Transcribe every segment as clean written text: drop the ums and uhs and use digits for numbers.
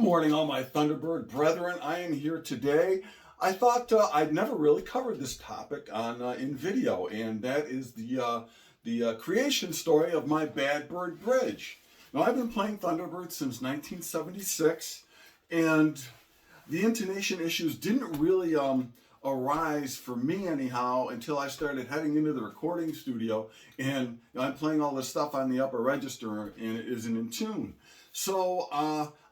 morning, all my Thunderbird brethren. I am here today. I thought I'd never really covered this topic on in video, and that is the creation story of my Badbird bridge. Now, I've been playing Thunderbird since 1976, and the intonation issues didn't really arise for me anyhow until I started heading into the recording studio, and I'm playing all this stuff on the upper register, and it isn't in tune. So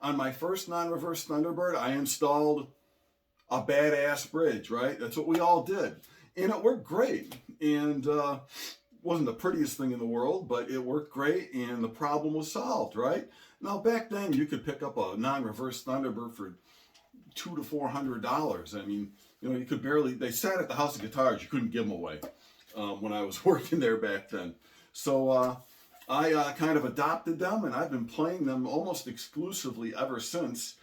on my first non-reverse Thunderbird, I installed a badass bridge, right? That's what we all did. And it worked great. And wasn't the prettiest thing in the world, but it worked great, and the problem was solved, right? Now, back then, you could pick up a non-reverse Thunderbird for $200 to $400. I mean, you know, you could barely, they sat at the House of Guitars, you couldn't give them away when I was working there back then. So I kind of adopted them, and I've been playing them almost exclusively ever since.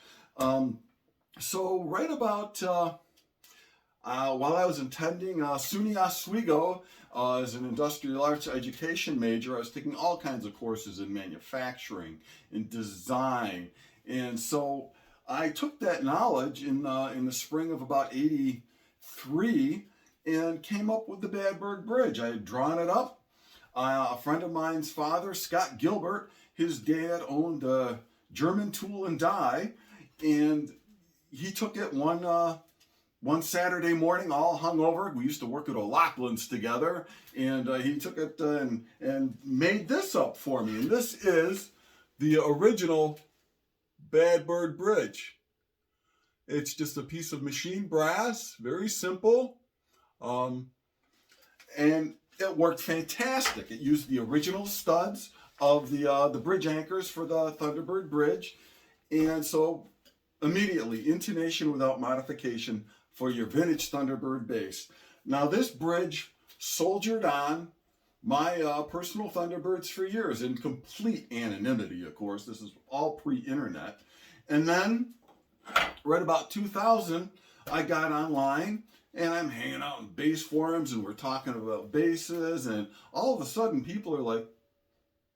So right about while I was attending SUNY Oswego as an industrial arts education major, I was taking all kinds of courses in manufacturing, in design, and so I took that knowledge in the spring of about '83 and came up with the Badbird bridge. I had drawn it up. A friend of mine's father, Scott Gilbert, his dad owned German Tool and Die, and he took it one Saturday morning, all hungover. We used to work at O'Loughlin's together, and he took it and made this up for me. And this is the original Badbird bridge. It's just a piece of machined brass, very simple, and it worked fantastic. It used the original studs of the bridge anchors for the Thunderbird bridge, and so immediately intonation without modification for your vintage Thunderbird bass. Now, this bridge soldiered on my personal Thunderbirds for years in complete anonymity, of course. This is all pre-internet. And then, right about 2000, I got online, and I'm hanging out in bass forums, and we're talking about basses, and all of a sudden, people are like,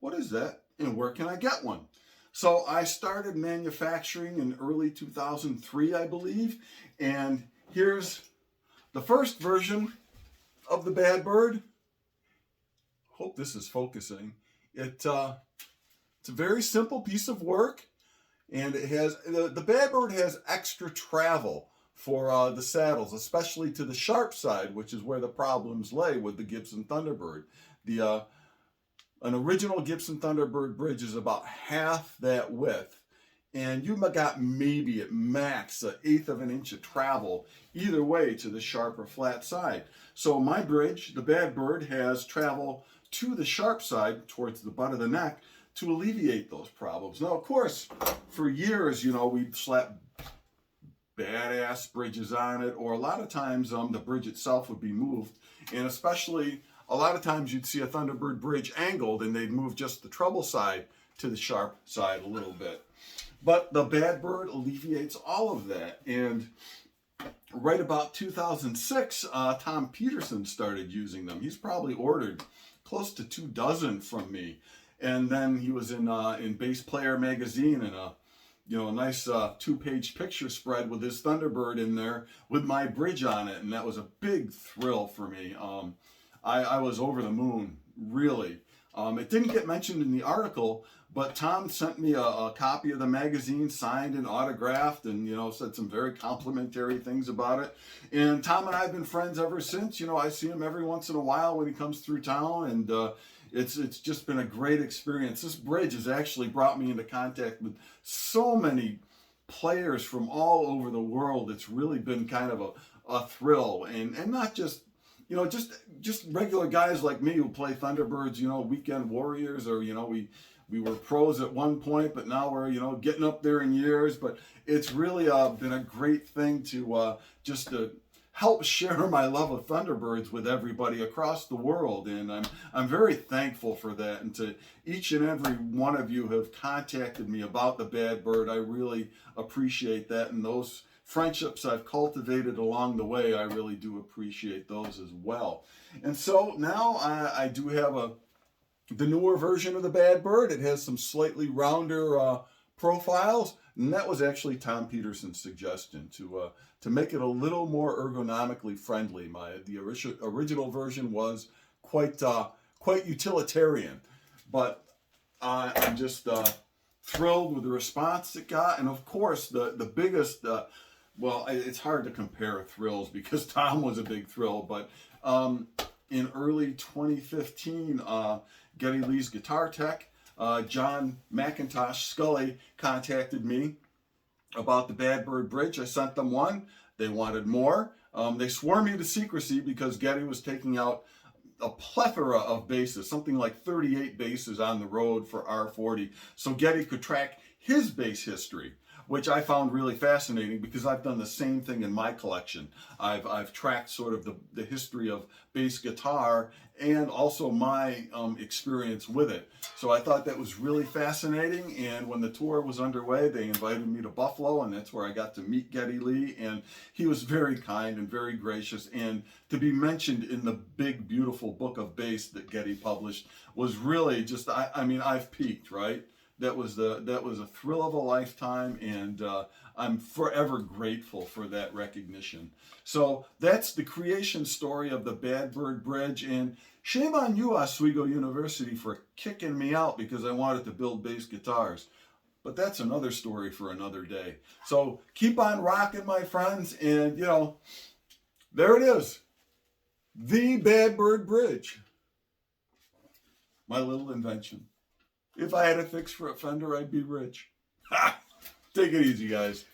what is that, and where can I get one? So I started manufacturing in early 2003, I believe, and here's the first version of the Badbird. Hope this is focusing. It's a very simple piece of work, and it has the Badbird has extra travel for the saddles, especially to the sharp side, which is where the problems lay with the Gibson Thunderbird. An original Gibson Thunderbird bridge is about half that width, and you got maybe at max 1/8 of an inch of travel either way to the sharp or flat side. So my bridge, the Badbird, has travel to the sharp side towards the butt of the neck to alleviate those problems. Now, of course, for years, you know, we'd slap badass bridges on it, or a lot of times the bridge itself would be moved, and especially a lot of times you'd see a Thunderbird bridge angled, and they'd move just the treble side to the sharp side a little bit. But the Badbird alleviates all of that, and right about 2006, Tom Peterson started using them. He's probably ordered close to 24 from me, and then he was in Bass Player magazine, and a nice 2-page picture spread with his Thunderbird in there with my bridge on it, and that was a big thrill for me. I was over the moon, really. It didn't get mentioned in the article, but Tom sent me a copy of the magazine, signed and autographed, and, you know, said some very complimentary things about it. And Tom and I have been friends ever since. You know, I see him every once in a while when he comes through town, and it's just been a great experience. This bridge has actually brought me into contact with so many players from all over the world. It's really been kind of a thrill, and not just, you know, just regular guys like me who play Thunderbirds, you know, weekend warriors, or, you know, we were pros at one point, but now we're, you know, getting up there in years. But it's really been a great thing to just to help share my love of Thunderbirds with everybody across the world, and I'm very thankful for that. And to each and every one of you who have contacted me about the Badbird, I really appreciate that, and those friendships I've cultivated along the way, I really do appreciate those as well. And so now I do have the newer version of the Badbird. It has some slightly rounder profiles. And that was actually Tom Peterson's suggestion to make it a little more ergonomically friendly. The original version was quite utilitarian, but I'm just thrilled with the response it got, and of course the biggest. Well, it's hard to compare thrills because Tom was a big thrill, but in early 2015, Geddy Lee's guitar tech, John McIntosh Scully, contacted me about the Badbird bridge. I sent them one. They wanted more. They swore me to secrecy because Geddy was taking out a plethora of basses, something like 38 basses on the road for R40, so Geddy could track his bass history, which I found really fascinating because I've done the same thing in my collection. I've tracked sort of the history of bass guitar and also my experience with it. So I thought that was really fascinating, and when the tour was underway, they invited me to Buffalo, and that's where I got to meet Geddy Lee, and he was very kind and very gracious, and to be mentioned in the big, beautiful book of bass that Geddy published was really just, I mean, I've peaked, right? That was a thrill of a lifetime, and I'm forever grateful for that recognition. So that's the creation story of the Badbird Bridge, and shame on you, Oswego University, for kicking me out because I wanted to build bass guitars. But that's another story for another day. So keep on rocking, my friends, and there it is, the Badbird Bridge, my little invention. If I had a fix for a Fender, I'd be rich. Ha! Take it easy, guys.